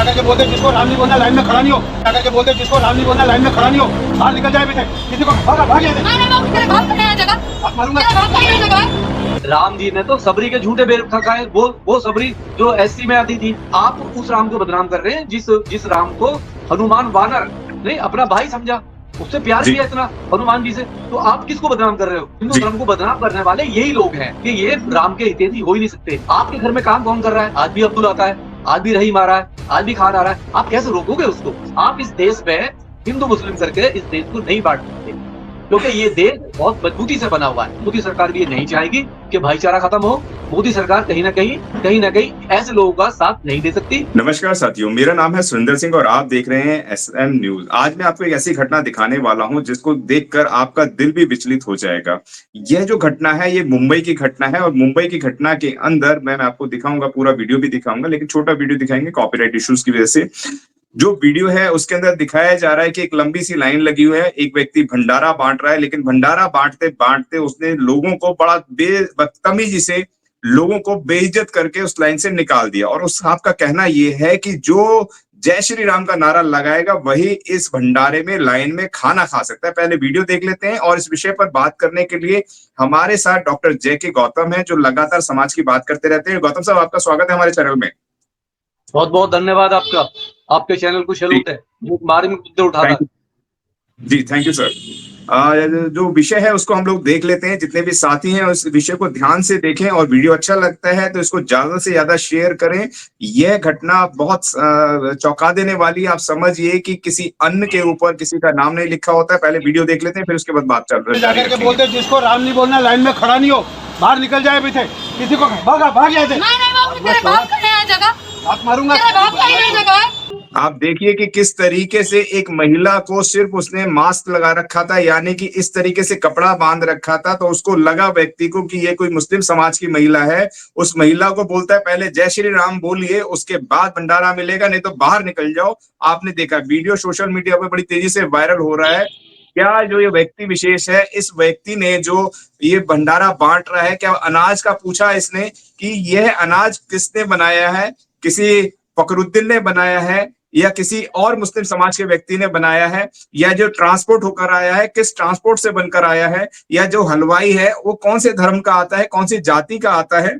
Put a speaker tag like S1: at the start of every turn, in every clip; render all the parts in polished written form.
S1: करके बोलते जिसको राम नहीं बोलना लाइन में खड़ा नहीं हो, क्या करके बोलते जिसको राम नहीं बोलना लाइन में खड़ा नहीं हो, बाहर निकल जाए बेटे, किसी को भाग
S2: राम जी ने तो सबरी के झूठे बेर खाए, वो सबरी जो एससी में आती थी। आप उस राम को बदनाम कर रहे हैं जिस राम को हनुमान वानर नहीं अपना भाई समझा, उससे प्यार किया इतना हनुमान जी से। तो आप किसको बदनाम कर रहे हो? हिंदू धर्म को बदनाम करने वाले यही लोग हैं कि ये राम के हितैषी हो ही नहीं सकते। आपके घर में काम कौन कर रहा है? आज भी अब्दुल आता है, आज भी रहीम आ रहा है, आज भी खान आ रहा है। आप कैसे रोकोगे उसको? आप इस देश में हिंदू मुस्लिम करके इस देश को नहीं बांट सकते, क्योंकि ये देश बहुत मजबूती से बना हुआ है। मोदी सरकार भी ये नहीं चाहेगी कि भाईचारा खत्म हो। मोदी सरकार कहीं ना कहीं ऐसे लोगों का साथ नहीं दे सकती।
S3: नमस्कार साथियों, मेरा नाम है सुरेंद्र सिंह और आप देख रहे हैं एसएम न्यूज। आज मैं आपको एक ऐसी घटना दिखाने वाला हूं जिसको देखकर आपका दिल भी विचलित हो जाएगा। यह जो घटना है ये मुंबई की घटना है और मुंबई की घटना के अंदर मैं आपको दिखाऊंगा, पूरा वीडियो भी दिखाऊंगा, लेकिन छोटा वीडियो दिखाएंगे कॉपीराइट इश्यूज की वजह से। जो वीडियो है उसके अंदर दिखाया जा रहा है कि एक लंबी सी लाइन लगी हुई है, एक व्यक्ति भंडारा बांट रहा है, लेकिन भंडारा बांटते बांटते उसने लोगों को बड़ा बदतमीजी से लोगों को बेइज्जत करके उस लाइन से निकाल दिया। और उस आपका कहना यह है कि जो जय श्री राम का नारा लगाएगा वही इस भंडारे में लाइन में खाना खा सकता है। पहले वीडियो देख लेते हैं और इस विषय पर बात करने के लिए हमारे साथ डॉक्टर जे.के. गौतम है, जो लगातार समाज की बात करते रहते हैं। गौतम साहब, आपका स्वागत है हमारे चैनल में।
S2: बहुत बहुत धन्यवाद आपका, आपके चैनल को सैल्यूट है जो बारे में मुद्दे उठाता है।
S3: जी थैंक यू सर। जो विषय है उसको हम लोग देख लेते हैं। जितने भी साथी हैं उस विषय को ध्यान से देखें और वीडियो अच्छा लगता है तो इसको ज्यादा से ज्यादा शेयर करें। यह घटना बहुत चौंका देने वाली है। आप समझिए कि किसी अन्न के ऊपर किसी का नाम नहीं लिखा होता है। पहले वीडियो देख लेते हैं, फिर उसके बाद बात चल रही है।
S1: करके बोलते जिसको राम नहीं बोलना लाइन में खड़ा नहीं हो, बाहर निकल जाए बेटे, किसी को भाग जाए। आप मारूंगा।
S3: आप देखिए कि किस तरीके से एक महिला को सिर्फ उसने मास्क लगा रखा था, यानी कि इस तरीके से कपड़ा बांध रखा था, तो उसको लगा व्यक्ति को कि ये कोई मुस्लिम समाज की महिला है। उस महिला को बोलता है पहले जय श्री राम बोलिए, उसके बाद भंडारा मिलेगा, नहीं तो बाहर निकल जाओ। आपने देखा वीडियो सोशल मीडिया पर बड़ी तेजी से वायरल हो रहा है। क्या जो ये व्यक्ति विशेष है, इस व्यक्ति ने जो ये भंडारा बांट रहा है, क्या अनाज का पूछा इसने कि यह अनाज किसने बनाया है? किसी फखरुद्दीन ने बनाया है या किसी और मुस्लिम समाज के व्यक्ति ने बनाया है? या जो ट्रांसपोर्ट होकर आया है किस ट्रांसपोर्ट से बनकर आया है? या जो हलवाई है वो कौन से धर्म का आता है, कौन सी जाति का आता है?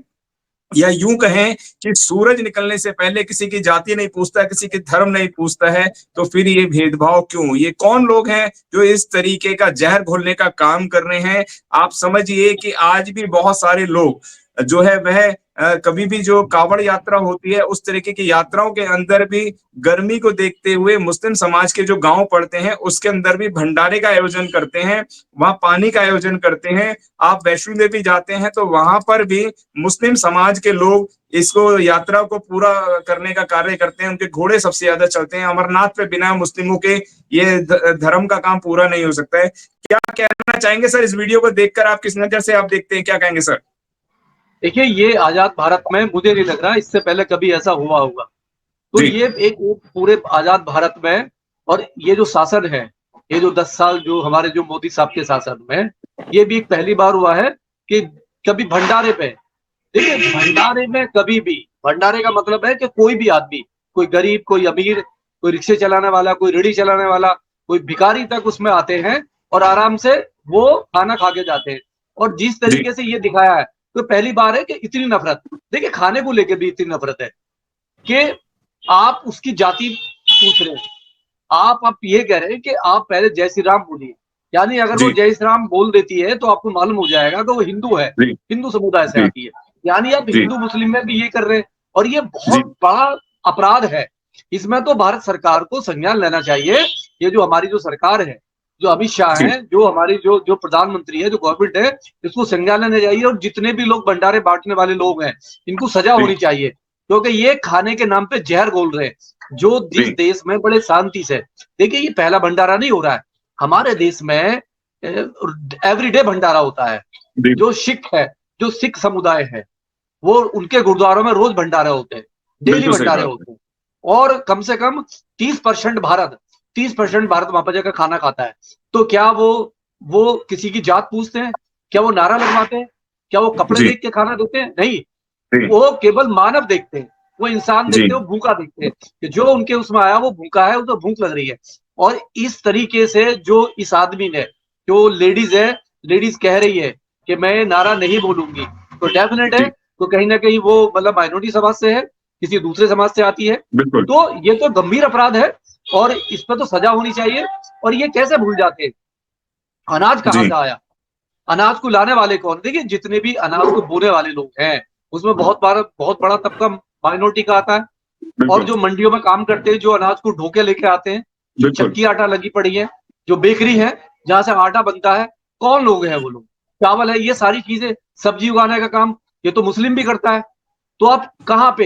S3: या यूं कहें कि सूरज निकलने से पहले किसी की जाति नहीं पूछता, किसी की धर्म नहीं पूछता है, तो फिर ये भेदभाव क्यों? ये कौन लोग हैं जो इस तरीके का जहर घोलने का काम कर रहे हैं? आप समझिए कि आज भी बहुत सारे लोग जो है वह कभी भी जो कावड़ यात्रा होती है उस तरीके की यात्राओं के अंदर भी गर्मी को देखते हुए मुस्लिम समाज के जो गांव पड़ते हैं उसके अंदर भी भंडारे का आयोजन करते हैं, वहां पानी का आयोजन करते हैं। आप वैष्णो देवी जाते हैं तो वहां पर भी मुस्लिम समाज के लोग इसको यात्रा को पूरा करने का कार्य करते हैं। उनके घोड़े सबसे ज्यादा चलते हैं। अमरनाथ पे बिना मुस्लिमों के ये धर्म का काम पूरा नहीं हो सकता है। क्या कहना चाहेंगे सर इस वीडियो को देखकर? आप किस नजर से आप देखते हैं, क्या कहेंगे सर?
S2: देखिए, ये आजाद भारत में मुझे नहीं लग रहा इससे पहले कभी ऐसा हुआ होगा। तो ये एक पूरे आजाद भारत में, और ये जो शासन है, ये जो 10 साल जो हमारे जो मोदी साहब के शासन में, ये भी एक पहली बार हुआ है कि कभी भंडारे पे, देखिए भंडारे में कभी भी, भंडारे का मतलब है कि कोई भी आदमी, कोई गरीब, कोई अमीर, कोई रिक्शे चलाने वाला, कोई रेहड़ी चलाने वाला, कोई भिखारी तक उसमें आते हैं और आराम से वो खाना खा के जाते हैं। और जिस तरीके से ये दिखाया है, तो पहली बार है कि इतनी नफरत, देखिए खाने को लेकर भी इतनी नफरत है कि आप उसकी जाति पूछ रहे हैं। आप ये कह रहे हैं कि आप पहले जय श्री राम बोलिए, यानी अगर वो जय श्री राम बोल देती है तो आपको मालूम हो जाएगा कि वो हिंदू है, हिंदू समुदाय से आती है। यानी आप हिंदू मुस्लिम में भी ये कर रहे हैं, और ये बहुत बड़ा अपराध है। इसमें तो भारत सरकार को संज्ञान लेना चाहिए। ये जो हमारी जो सरकार है, जो अमित शाह है, जो हमारी जो प्रधानमंत्री है, जो गवर्नमेंट है, इसको संज्ञान लेना चाहिए। और जितने भी लोग भंडारे बांटने वाले लोग हैं इनको सजा होनी चाहिए, क्योंकि ये खाने के नाम पे जहर घोल रहे हैं। जो जिस देश में बड़े शांति से, देखिए ये पहला भंडारा नहीं हो रहा है हमारे देश में, एवरीडे भंडारा होता है। जो सिख है, जो सिख समुदाय है, वो उनके गुरुद्वारों में रोज भंडारे होते हैं, डेली भंडारे होते हैं। और कम से कम 30% भारत वहां पर जाकर खाना खाता है। तो क्या वो किसी की जात पूछते हैं? क्या वो नारा लगवाते हैं? क्या वो कपड़े देख के खाना देते हैं? नहीं, वो केवल मानव देखते हैं। वो इंसान
S3: जी।
S2: देखते हैं, वो भूखा देखते हैं कि जो उनके उसमें आया वो भूखा है, उसे भूख लग रही है। और इस तरीके से जो इस आदमी ने, जो लेडीज है, लेडीज कह रही है कि मैं नारा नहीं बोलूंगी, तो डेफिनेट है,
S3: जी
S2: तो कहीं ना कहीं वो मतलब माइनॉरिटी समाज से है, किसी दूसरे समाज से आती है,
S3: बिल्कुल।
S2: तो ये तो गंभीर अपराध है और इस पर तो सजा होनी चाहिए। और ये कैसे भूल जाते हैं, अनाज कहाँ
S3: जी
S2: से आया, अनाज को लाने वाले कौन? देखिए जितने भी अनाज को बोने वाले लोग हैं, उसमें बहुत बड़ा तबका माइनॉरिटी का आता है। और
S3: बिल्कुल
S2: जो मंडियों में काम करते हैं, जो अनाज को ढोके लेके आते हैं, जो
S3: बिल्कुल।
S2: चक्की आटा लगी पड़ी है, जो बेकरी है जहां से आटा बनता है, कौन लोग हैं वो लोग? चावल है, ये सारी चीजें, सब्जी उगाने का काम ये तो मुस्लिम भी करता है। तो आप कहाँ पे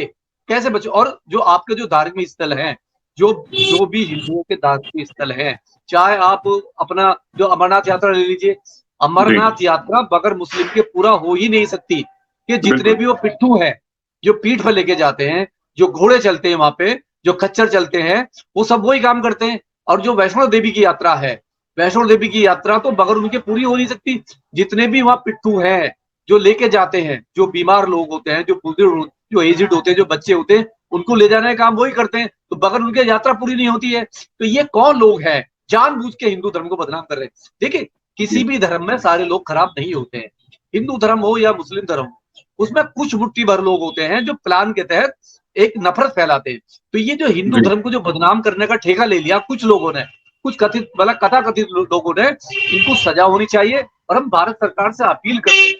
S2: कैसे बचे? और जो आपके जो धार्मिक स्थल हैं, जो जो भी हिंदुओं के धार्मिक स्थल हैं, चाहे आप अपना जो अमरनाथ यात्रा ले लीजिए,
S3: जी
S2: अमरनाथ यात्रा बगैर मुस्लिम के पूरा हो ही नहीं सकती। कि जितने
S3: बिल्कुल।
S2: भी वो पिट्ठू हैं, जो पीठ पर लेके जाते हैं, जो घोड़े चलते हैं वहां पे, जो खच्चर चलते हैं, वो सब वही काम करते हैं। और जो वैष्णो देवी की यात्रा है, वैष्णो देवी की यात्रा तो बगैर उनके पूरी हो नहीं सकती। जितने भी वहां पिट्ठू हैं, जो लेके जाते हैं, जो बीमार लोग होते हैं, जो बुजुर्ग, जो एजिड होते हैं, जो बच्चे होते हैं, उनको ले जाने का काम वही करते हैं, तो बगैर उनके यात्रा पूरी नहीं होती है। तो ये कौन लोग हैं जानबूझ के हिंदू धर्म को बदनाम कर रहे हैं? देखिए किसी भी धर्म में सारे लोग खराब नहीं होते हैं, हिंदू धर्म हो या मुस्लिम धर्म हो, उसमें कुछ मुट्ठी भर लोग होते हैं जो प्लान के तहत एक नफरत फैलाते हैं। तो ये जो हिंदू
S3: जी
S2: धर्म को जो बदनाम करने का ठेका ले लिया कुछ लोगों ने, कुछ कथित मतलब कथाकथित लोगों ने, इनको सजा होनी चाहिए। और हम भारत सरकार से अपील करते हैं,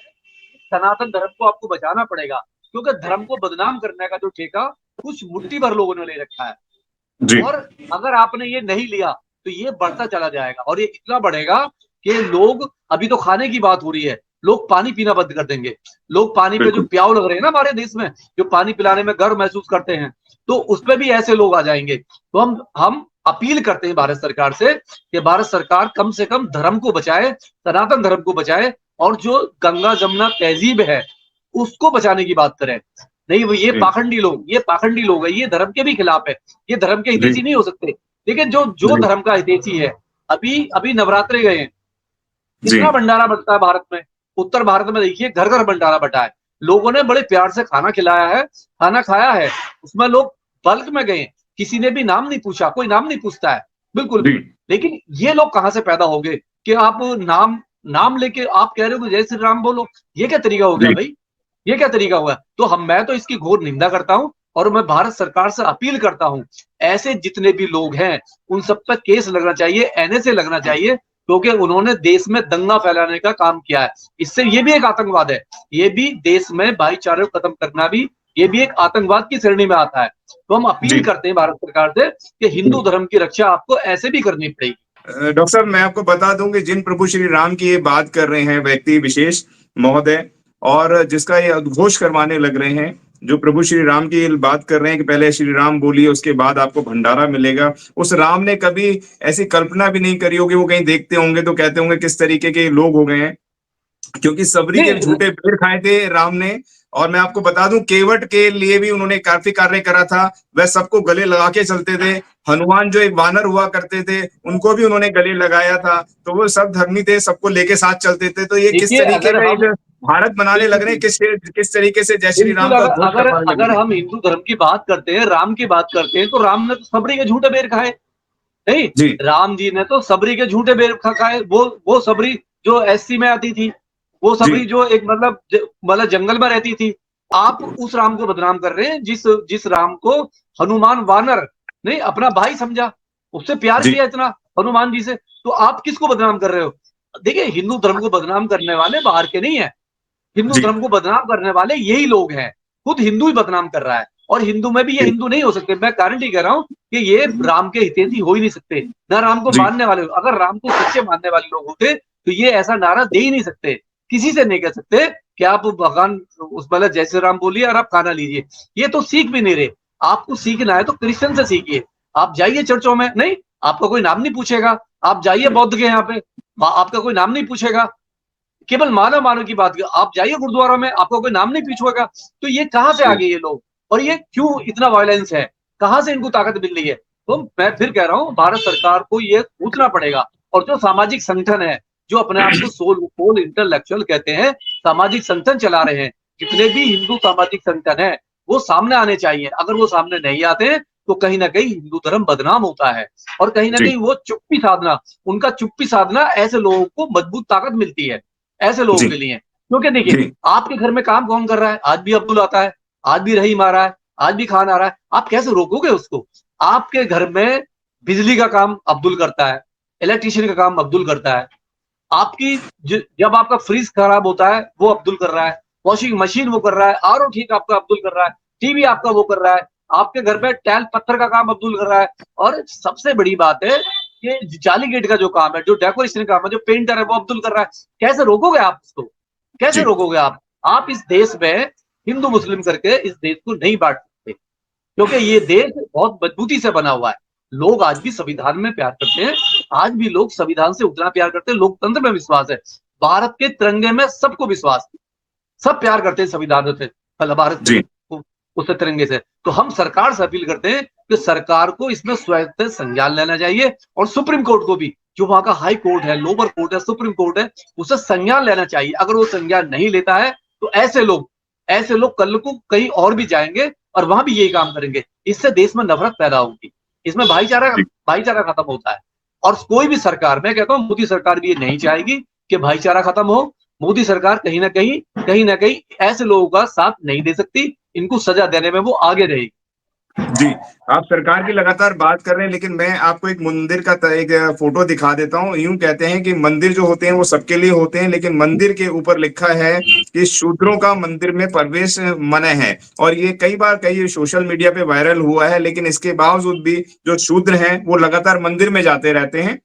S2: सनातन धर्म को आपको बचाना पड़ेगा, क्योंकि धर्म को बदनाम करने का जो ठेका कुछ मुट्ठी भर लोगों ने ले रखा है।
S3: जी
S2: और अगर आपने ये नहीं लिया तो ये बढ़ता चला जाएगा, और ये इतना बढ़ेगा कि लोग, अभी तो खाने की बात हो रही है, लोग पानी पीना बंद कर देंगे। लोग पानी पे जो
S3: बिल्कुल।
S2: प्याव लग रहे हैं ना हमारे देश में, जो पानी पिलाने में गर्व महसूस करते हैं, तो उसपे भी ऐसे लोग आ जाएंगे। तो हम अपील करते हैं भारत सरकार से कि भारत सरकार कम से कम धर्म को बचाए, सनातन धर्म को बचाए, और जो गंगा जमुना तहजीब है उसको बचाने की बात करें। नहीं, वो ये
S3: जी
S2: पाखंडी लोग, ये पाखंडी लोग है, ये धर्म के भी खिलाफ है, ये धर्म के
S3: जी
S2: हितैषी नहीं हो सकते। देखिए जो जो
S3: जी
S2: धर्म का हितैषी है, अभी अभी नवरात्रे गए हैं,
S3: जी
S2: कितना भंडारा बंटता है भारत में। उत्तर भारत में देखिए घर घर भंडारा बंटा है, लोगों ने बड़े प्यार से खाना खिलाया है, खाना खाया है, उसमें लोग बल्क में गए, किसी ने भी नाम नहीं पूछा, कोई नाम नहीं पूछता है, बिल्कुल
S3: जी
S2: भी। लेकिन ये लोग कहां से पैदा हो गए कि आप नाम नाम लेके आप कह रहे हो कि जय श्री राम बोलो? ये क्या तरीका हो गया
S3: जी
S2: भाई? ये क्या तरीका हुआ? तो मैं तो इसकी घोर निंदा करता हूं, और मैं भारत सरकार से अपील करता हूं, ऐसे जितने भी लोग हैं उन सब पर केस लगना चाहिए, एनएसए लगना चाहिए, क्योंकि उन्होंने देश में दंगा फैलाने का काम किया है। इससे ये भी एक आतंकवाद है, ये भी देश में भाईचारे को खत्म करना भी, ये भी एक आतंकवाद की श्रेणी में आता है। तो हम अपील
S3: जी
S2: करते हैं भारत सरकार से कि हिंदू धर्म की रक्षा आपको ऐसे भी करनी पड़ेगी।
S3: डॉक्टर साहब, मैं आपको बता दूं कि जिन प्रभु श्री राम की ये बात कर रहे हैं व्यक्ति विशेष महोदय, और जिसका ये उद्घोष करवाने लग रहे हैं, जो प्रभु श्री राम की बात कर रहे हैं कि पहले श्री राम बोलिए उसके बाद आपको भंडारा मिलेगा, उस राम ने कभी ऐसी कल्पना भी नहीं करी होगी। वो कहीं देखते होंगे तो कहते होंगे किस तरीके के लोग हो गए हैं, क्योंकि सबरी के
S2: नहीं,
S3: झूठे पेड़ खाए थे राम ने। और मैं आपको बता दूं, केवट के लिए भी उन्होंने काफी कार्य करा था, वह सबको गले लगा के चलते थे। हनुमान जो एक वानर हुआ करते थे, उनको भी उन्होंने गले लगाया था। तो वो सब धर्मी थे, सबको लेके साथ चलते थे। तो ये किस
S2: देखिए
S3: तरीके
S2: अगर
S3: का
S2: हम,
S3: एक भारत बनाने लग रहे हैं, किस तरीके से जय श्री
S2: बिल्कुल
S3: राम का
S2: अगर
S3: उद्घोष
S2: अगर
S3: करवाने लग
S2: अगर
S3: रहे हैं।
S2: हम हिंदू धर्म की बात करते हैं, राम की बात करते हैं, तो राम ने तो सबरी के झूठे बेर खाए। नहीं,
S3: जी
S2: राम जी ने तो सबरी के झूठे बेर खाए। वो सबरी जो एससी में आती थी, वो
S3: जी
S2: सबरी जो एक मतलब जंगल में रहती थी। आप उस राम को बदनाम कर रहे हैं जिस जिस राम को हनुमान वानर नहीं अपना भाई समझा, उससे प्यार
S3: जी
S2: किया इतना, हनुमान जी से। तो आप किसको बदनाम कर रहे हो? देखिए हिंदू धर्म को बदनाम करने वाले बाहर के नहीं है, हिंदू
S3: जी
S2: धर्म को बदनाम करने वाले यही लोग हैं। खुद हिंदू ही बदनाम कर रहा है, और हिंदू में भी ये
S3: जी
S2: हिंदू नहीं हो सकते। मैं गारंटी कर रहा हूं कि ये राम के हितैषी हो ही नहीं सकते, ना राम को
S3: जी
S2: मानने वाले। अगर राम को सच्चे मानने वाले लोग होते तो ये ऐसा नारा दे ही नहीं सकते, किसी से नहीं कह सकते कि आप भगवान उस मतलब जय श्री राम बोलिए और आप खाना लीजिए। ये तो सीख भी नहीं रहे। आपको सीखना है तो क्रिश्चियन से सीखिए, आप जाइए चर्चों में, नहीं आपका कोई नाम नहीं पूछेगा। आप जाइए बौद्ध के यहाँ पे, आपका कोई नाम नहीं पूछेगा। केवल मानव मानव की बात, आप जाइए गुरुद्वारा में, आपको कोई नाम नहीं पूछेगा। तो ये कहां से आ गए ये लोग, और ये क्यों इतना वायलेंस है, कहां से इनको ताकत मिल रही है? तो मैं फिर कह रहा हूं भारत सरकार को ये पूछना पड़ेगा। और जो सामाजिक संगठन है, जो अपने आप को सोल इंटेलेक्चुअल कहते हैं, सामाजिक संगठन चला रहे हैं, जितने भी हिंदू सामाजिक संगठन है, वो सामने आने चाहिए। अगर वो सामने नहीं आते तो कहीं ना कहीं हिंदू धर्म बदनाम होता है, और कहीं ना
S3: जी
S2: कहीं वो चुप्पी साधना, उनका चुप्पी साधना ऐसे लोगों को मजबूत ताकत मिलती है, ऐसे लोगों
S3: जी
S2: के लिए। क्योंकि देखिए,
S3: जी
S2: आपके घर में काम कौन कर रहा है? आज भी अब्दुल आता है, आज भी रहीम आ रहा है, आज भी खान आ रहा है। आप कैसे रोकोगे उसको? आपके घर में बिजली का काम अब्दुल करता है, इलेक्ट्रिशियन का काम अब्दुल करता है, आपकी जब आपका फ्रिज खराब होता है वो अब्दुल कर रहा है, वॉशिंग मशीन वो कर रहा है, आरओ ठीक आपका अब्दुल कर रहा है, टीवी आपका वो कर रहा है, आपके घर पे टाइल पत्थर का काम अब्दुल कर रहा है। और सबसे बड़ी बात है कि जाली गेट का जो काम है, जो डेकोरेशन का काम है, जो पेंटर है, वो अब्दुल कर रहा है। कैसे रोकोगे आप उसको? कैसे
S3: जी
S2: रोकोगे आप इस देश में हिंदू मुस्लिम करके इस देश को नहीं बांट सकते, क्योंकि ये देश बहुत मजबूती से बना हुआ है। लोग आज भी संविधान में प्यार करते हैं, आज भी लोग संविधान से उतना प्यार करते हैं, लोकतंत्र में विश्वास है, भारत के तिरंगे में सबको विश्वास, सब प्यार करते हैं संविधान से, भारत
S3: जी
S2: के उस तिरंगे से। तो हम सरकार से अपील करते हैं कि सरकार को इसमें स्वयं संज्ञान लेना चाहिए, और सुप्रीम कोर्ट को भी, जो वहां का हाई कोर्ट है, लोअर कोर्ट है, सुप्रीम कोर्ट है, उसे संज्ञान लेना चाहिए। अगर वो संज्ञान नहीं लेता है तो ऐसे लोग कल को कहीं और भी जाएंगे और वहां भी यही काम करेंगे। इससे देश में नफरत पैदा होगी, इसमें
S3: जी
S2: भाईचारा खत्म होता है। और कोई भी सरकार, मैं कहता हूं मोदी सरकार भी ये नहीं चाहेगी कि भाईचारा खत्म हो। मोदी सरकार कहीं ना कहीं ऐसे लोगों का साथ नहीं दे सकती, इनको सजा देने में वो आगे रहेगी।
S3: जी आप सरकार की लगातार बात कर रहे हैं, लेकिन मैं आपको एक मंदिर का एक फोटो दिखा देता हूं। यूं कहते हैं कि मंदिर जो होते हैं वो सबके लिए होते हैं, लेकिन मंदिर के ऊपर लिखा है कि शूद्रों का मंदिर में प्रवेश मना है। और ये कई सोशल मीडिया पे वायरल हुआ है, लेकिन इसके बावजूद भी जो शूद्र हैं वो लगातार मंदिर में जाते रहते हैं।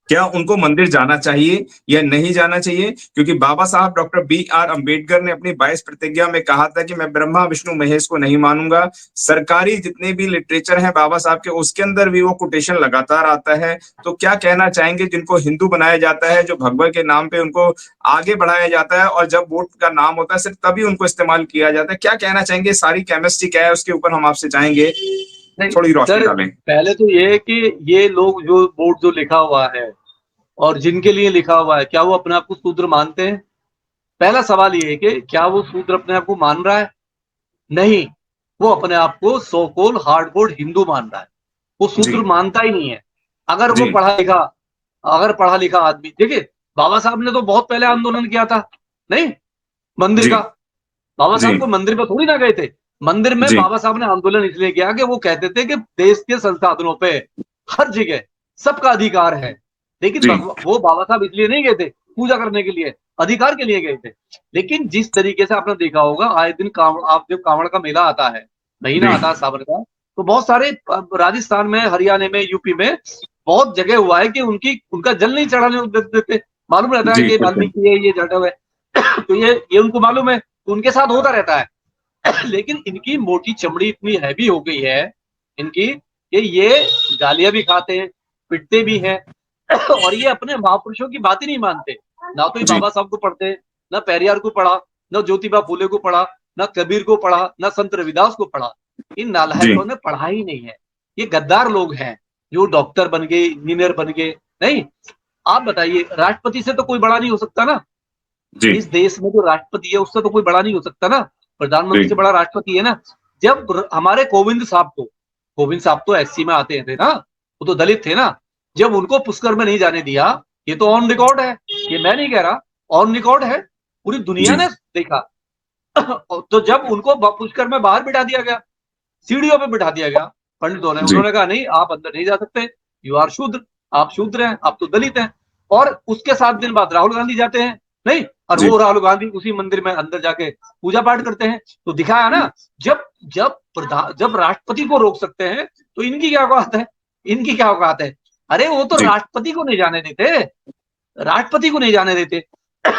S3: क्या उनको मंदिर जाना चाहिए या नहीं जाना चाहिए? क्योंकि बाबा साहब डॉक्टर बी.आर. अम्बेडकर ने अपनी 22 प्रतिज्ञा में कहा था कि मैं ब्रह्मा विष्णु महेश को नहीं मानूंगा। सरकारी जितने भी लिटरेचर हैं बाबा साहब के, उसके अंदर भी वो कोटेशन लगातार आता है। तो क्या कहना चाहेंगे जिनको हिंदू बनाया जाता है, जो भगवा के नाम पे उनको आगे बढ़ाया जाता है, और जब वोट का नाम होता है सिर्फ तभी उनको इस्तेमाल किया जाता है? क्या कहना चाहेंगे? सारी केमिस्ट्री क्या है उसके ऊपर हम आपसे चाहेंगे
S2: नहीं
S3: थोड़ी रोशनी
S2: सर,
S3: डालें।
S2: पहले तो ये है कि ये लोग जो बोर्ड जो लिखा हुआ है और जिनके लिए लिखा हुआ है, क्या वो अपने आप को शूद्र मानते हैं? पहला सवाल ये है कि क्या वो शूद्र अपने आप को मान रहा है? नहीं, वो अपने आप को सो कॉल्ड हार्डकोर हिंदू मान रहा है, वो
S3: जी
S2: शूद्र मानता ही नहीं है। अगर वो
S3: जी
S2: पढ़ा लिखा आदमी, देखिए बाबा साहब ने तो बहुत पहले आंदोलन किया था, नहीं मंदिर
S3: जी
S2: का। बाबा
S3: जी
S2: साहब को मंदिर में थोड़ी ना गए थे। मंदिर में
S3: जी
S2: बाबा साहब ने आंदोलन इसलिए किया कि वो कहते थे कि देश के संसाधनों पे हर जगह सबका अधिकार है। लेकिन
S3: जी
S2: वो बाबा साहब इसलिए नहीं गए थे पूजा करने के लिए, अधिकार के लिए गए थे। लेकिन जिस तरीके से आपने देखा होगा, आए दिन आप जब कांवड़ का मेला आता है, महीना
S3: जी
S2: आता है सावन का, तो बहुत सारे राजस्थान में, हरियाणा में, यूपी में बहुत जगह हुआ है कि उनका जल नहीं चढ़ाने देते। मालूम रहता है
S3: जी
S2: कि
S3: बिल्कुल
S2: वाल्मीकि है, ये जाटव है, तो ये उनको मालूम है, तो उनके साथ होता रहता है। लेकिन इनकी मोटी चमड़ी इतनी हैवी हो गई है इनकी, कि ये गालियां भी खाते हैं, पिटते भी हैं, और ये अपने महापुरुषों की बात ही नहीं मानते। ना तो ये
S3: जी
S2: बाबा साहब को पढ़ते, ना पेरियार को पढ़ा, ना ज्योतिबा फूले को पढ़ा, ना कबीर को पढ़ा, ना संत रविदास को पढ़ा। इन
S3: जी
S2: नालायकों ने पढ़ा ही नहीं है। ये गद्दार लोग हैं जो डॉक्टर बन गए, इंजीनियर बन गए। नहीं, आप बताइए, राष्ट्रपति से तो कोई बड़ा नहीं हो सकता ना।
S3: जी
S2: इस देश में जो राष्ट्रपति है उससे तो कोई बड़ा नहीं हो सकता ना, प्रधानमंत्री से
S3: जी
S2: बड़ा राष्ट्रपति है ना। जब हमारे गोविंद साहब तो एससी में आते थे ना, वो तो दलित थे ना, जब उनको पुष्कर में नहीं जाने दिया, ये तो ऑन रिकॉर्ड है, ये मैं नहीं कह रहा, ऑन रिकॉर्ड है, पूरी दुनिया
S3: जी
S2: ने देखा। तो जब उनको पुष्कर में बाहर बिठा दिया गया, सीढ़ियों पे बिठा दिया गया पंडितों ने,
S3: जी
S2: उन्होंने कहा नहीं, आप अंदर नहीं जा सकते, यू आर शूद्र, आप शूद्र हैं, आप तो दलित हैं। और उसके 7 दिन बाद राहुल गांधी जाते हैं, नहीं, और
S3: जी
S2: वो राहुल गांधी उसी मंदिर में अंदर जाके पूजा पाठ करते हैं। तो दिखाया ना, जब जब राष्ट्रपति को रोक सकते हैं तो इनकी क्या औकात है, इनकी क्या औकात है। अरे वो तो
S3: जी
S2: राष्ट्रपति को नहीं जाने देते, राष्ट्रपति को नहीं जाने देते।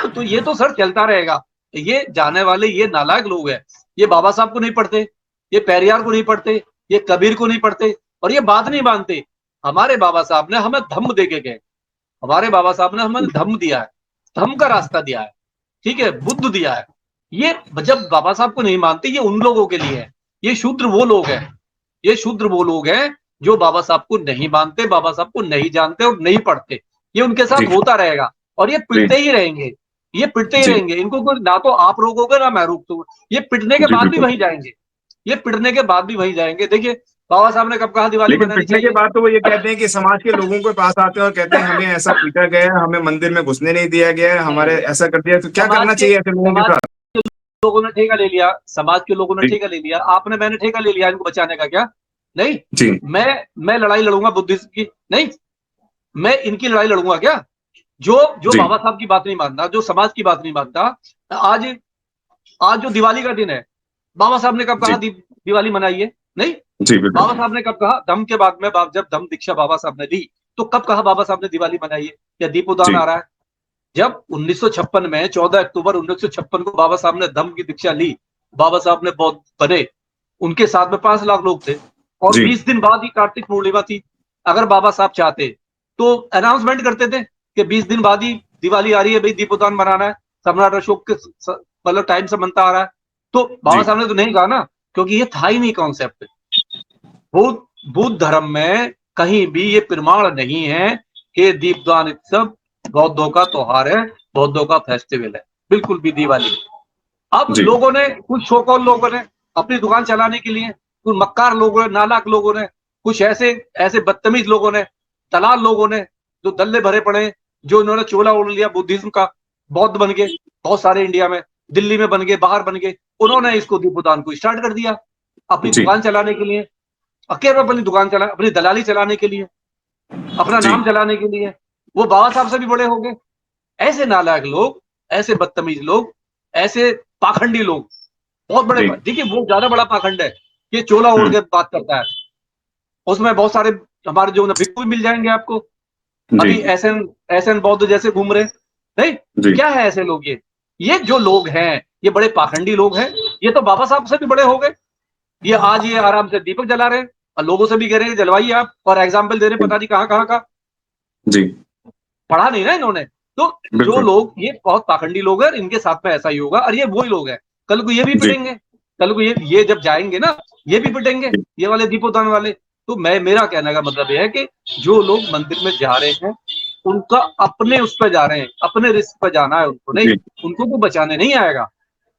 S2: तो ये तो सर चलता रहेगा। ये जाने वाले ये नालायक लोग हैं, ये बाबा साहब को नहीं पढ़ते, ये पेरियार को नहीं पढ़ते, ये कबीर को नहीं पढ़ते, और ये बात नहीं मानते। हमारे बाबा साहब ने हमें धम्म दे के गए, हमारे बाबा साहब ने हमें धम्म दिया है, धम्म का रास्ता दिया है, ठीक है, बुद्ध दिया है। ये जब बाबा साहब को नहीं मानते, ये उन लोगों के लिए है। ये शूद्र वो लोग हैं, ये शूद्र वो लोग हैं जो बाबा साहब को नहीं मानते, बाबा साहब को नहीं जानते और नहीं पढ़ते। ये उनके
S3: जी
S2: साथ होता रहेगा, और ये पिटते ही रहेंगे, ये पिटते ही
S3: जी
S2: रहेंगे। इनको ना तो आप रोकोगे ना मैं रोकूंगा, ये पिटने के
S3: जी
S2: बाद भी
S3: बिल्कुल
S2: वहीं जाएंगे। ये पिटने के बाद भी वहीं जाएंगे। देखिए बाबा साहब ने कब कहा दिवाली
S3: लेकिन
S2: मनानी
S3: पिटने के
S2: चाहिए?
S3: बाद तो वो ये कहते हैं कि समाज के लोगों के पास आते हैं और कहते हैं हमें ऐसा पीटा गया है, हमें मंदिर में घुसने नहीं दिया गया है, हमारे ऐसा कर दिया। तो क्या
S2: समाज
S3: करना
S2: के
S3: चाहिए ऐसे लोगों के
S2: समाज
S3: साथ?
S2: के लोगों ने ठेका ले लिया, समाज के लोगों ने
S3: जी
S2: ठेका ले लिया, आपने मैंने ठेका ले लिया इनको बचाने का क्या? नहीं।
S3: जी
S2: मैं लड़ाई लड़ूंगा बुद्धिज्म की? नहीं। मैं इनकी लड़ाई लड़ूंगा क्या? जो जो
S3: जी
S2: बाबा साहब की बात नहीं मानता, जो समाज की बात नहीं मानता। आज आज जो दिवाली का दिन है, बाबा साहब ने कब कहा
S3: जी
S2: दिवाली मनाइए? नहीं।
S3: जी बिल्कुल।
S2: बाबा साहब ने कब कहा? धम्म के बाद में, जब धम्म दीक्षा बाबा साहब ने दी, तो कब कहा बाबा साहब ने दिवाली मनाइए या दीपोदान
S3: जी
S2: आ रहा है? जब 1956 में 14 अक्टूबर 1956 को बाबा साहब ने धम्म की दीक्षा ली, बाबा साहब ने बौद्ध बने, उनके साथ में 5 लाख लोग थे और
S3: जी
S2: 20 दिन बाद ही कार्तिक पूर्णिमा थी। अगर बाबा साहब चाहते तो अनाउंसमेंट करते थे कि 20 दिन बाद ही दिवाली आ रही है, भाई दीपोदान मनाना है, सम्राट अशोक के मतलब टाइम से बनता आ रहा है। तो बाबा
S3: जी
S2: साहब ने तो नहीं कहा ना, क्योंकि ये था ही नहीं कॉन्सेप्ट। बुद्ध धर्म में कहीं भी ये प्रमाण नहीं है कि दीपदान उत्सव बौद्धों का त्योहार है, बौद्धों का फेस्टिवल है, बिल्कुल भी दिवाली। अब
S3: जी
S2: लोगों ने, कुछ शोकौल लोगों ने अपनी दुकान चलाने के लिए, कुछ मक्कार लोगों ने, नालायक लोगों ने, कुछ ऐसे ऐसे बदतमीज लोगों ने, दलाल लोगों ने, जो दल्ले भरे पड़े, जो इन्होंने चोला ओढ़ लिया बुद्धिज्म का, बौद्ध बन गए बहुत सारे इंडिया में, दिल्ली में बन गए, बाहर बन गए, उन्होंने इसको दीपोदान को स्टार्ट कर दिया अपनी
S3: जी
S2: दुकान चलाने के लिए, अकेले अपनी दुकान चला, अपनी दलाली चलाने के लिए, अपना
S3: जी
S2: नाम चलाने के लिए। वो बाबा साहब से भी बड़े हो गए। ऐसे नालायक लोग, ऐसे बदतमीज लोग, ऐसे पाखंडी लोग, बहुत बड़े।
S3: जी
S2: देखिए वो ज्यादा बड़ा पाखंड है, ये चोला ओढ़ के बात करता है। उसमें बहुत सारे हमारे जो भिक्खु भी मिल जाएंगे आपको,
S3: जी
S2: अभी एसएन एसएन बौद्ध जैसे घूम रहे। नहीं,
S3: जी
S2: क्या है ऐसे लोग? ये जो लोग हैं, ये बड़े पाखंडी लोग हैं। ये तो बाबा साहब से भी बड़े हो गए। ये आज ये आराम से दीपक जला रहे हैं और लोगों से भी कह रहे हैं जलवाइए आप, और एग्जाम्पल दे रहे हैं पता नहीं कहां कहां का।
S3: जी
S2: पढ़ा नहीं ना इन्होंने। तो जो
S3: बिल्कुल।
S2: लोग, ये बहुत पाखंडी लोग हैं, इनके साथ में ऐसा ही होगा। और ये वही लोग हैं, कल को ये भी
S3: जी
S2: पिटेंगे, कल को ये जब जाएंगे ना, ये भी पिटेंगे,
S3: जी
S2: ये वाले दीपोदान वाले। तो मेरा कहने का मतलब यह है कि जो लोग मंदिर में जा रहे हैं, उनका अपने उस पर जा रहे हैं, अपने रिस्क पर जाना है उनको, नहीं,
S3: जी
S2: उनको तो बचाने नहीं आएगा।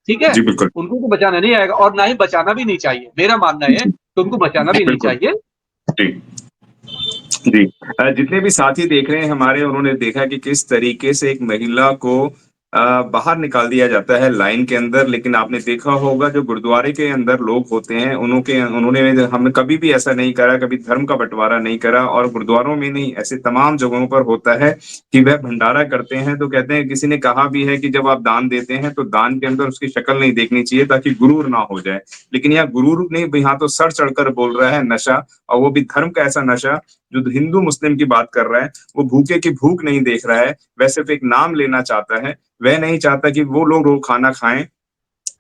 S2: ठीक है,
S3: जी बिल्कुल।
S2: उनको तो बचाने नहीं आएगा, और ना ही बचाना भी नहीं चाहिए। मेरा मानना है
S3: जी
S2: कि उनको बचाना
S3: जी
S2: भी नहीं
S3: बिल्कुल।
S2: चाहिए।
S3: जी जी जितने भी साथी देख रहे हैं हमारे, उन्होंने देखा कि किस तरीके से एक महिला को बाहर निकाल दिया जाता है लाइन के अंदर। लेकिन आपने देखा होगा जो गुरुद्वारे के अंदर लोग होते हैं, उन्होंने हमने कभी भी ऐसा नहीं करा, कभी धर्म का बंटवारा नहीं करा। और गुरुद्वारों में नहीं, ऐसे तमाम जगहों पर होता है कि वह भंडारा करते हैं। तो कहते हैं, किसी ने कहा भी है कि जब आप दान देते हैं तो दान के अंदर उसकी शक्ल नहीं देखनी चाहिए ताकि गुरूर ना हो जाए। लेकिन यहाँ गुरूर नहीं, यहाँ तो सर चढ़कर बोल रहा है नशा, और वो भी धर्म का ऐसा नशा जो हिंदू मुस्लिम की बात कर रहा है। वो भूखे की भूख नहीं देख रहा है, वह सिर्फ एक नाम लेना चाहता है। वह नहीं चाहता कि वो लोग रोज खाना खाएं,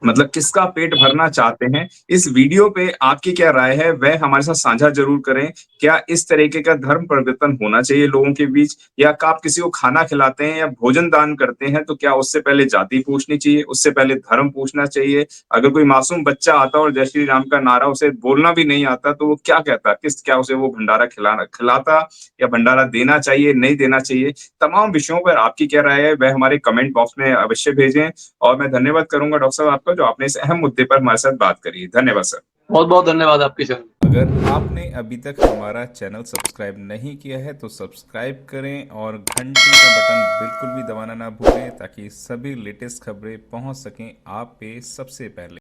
S3: मतलब किसका पेट भरना चाहते हैं। इस वीडियो पे आपकी क्या राय है, वह हमारे साथ साझा जरूर करें। क्या इस तरीके का धर्म परिवर्तन होना चाहिए लोगों के बीच, या आप किसी को खाना खिलाते हैं या भोजन दान करते हैं तो क्या उससे पहले जाति पूछनी चाहिए, उससे पहले धर्म पूछना चाहिए? अगर कोई मासूम बच्चा आता और जय श्री राम का नारा उसे बोलना भी नहीं आता तो वो क्या कहता, क्या उसे वो भंडारा खिलाता, या भंडारा देना चाहिए, नहीं देना चाहिए? तमाम विषयों पर आपकी क्या राय है, वह हमारे कमेंट बॉक्स में अवश्य भेजें। और मैं धन्यवाद करूंगा डॉक्टर साहब आपका, जो आपने इस अहम मुद्दे पर हमारे साथ बात करी। धन्यवाद सर।
S2: बहुत बहुत धन्यवाद आपके सर।
S4: अगर आपने अभी तक हमारा चैनल सब्सक्राइब नहीं किया है तो सब्सक्राइब करें और घंटी का बटन बिल्कुल भी दबाना ना भूलें, ताकि सभी लेटेस्ट खबरें पहुंच सकें आप पे सबसे पहले।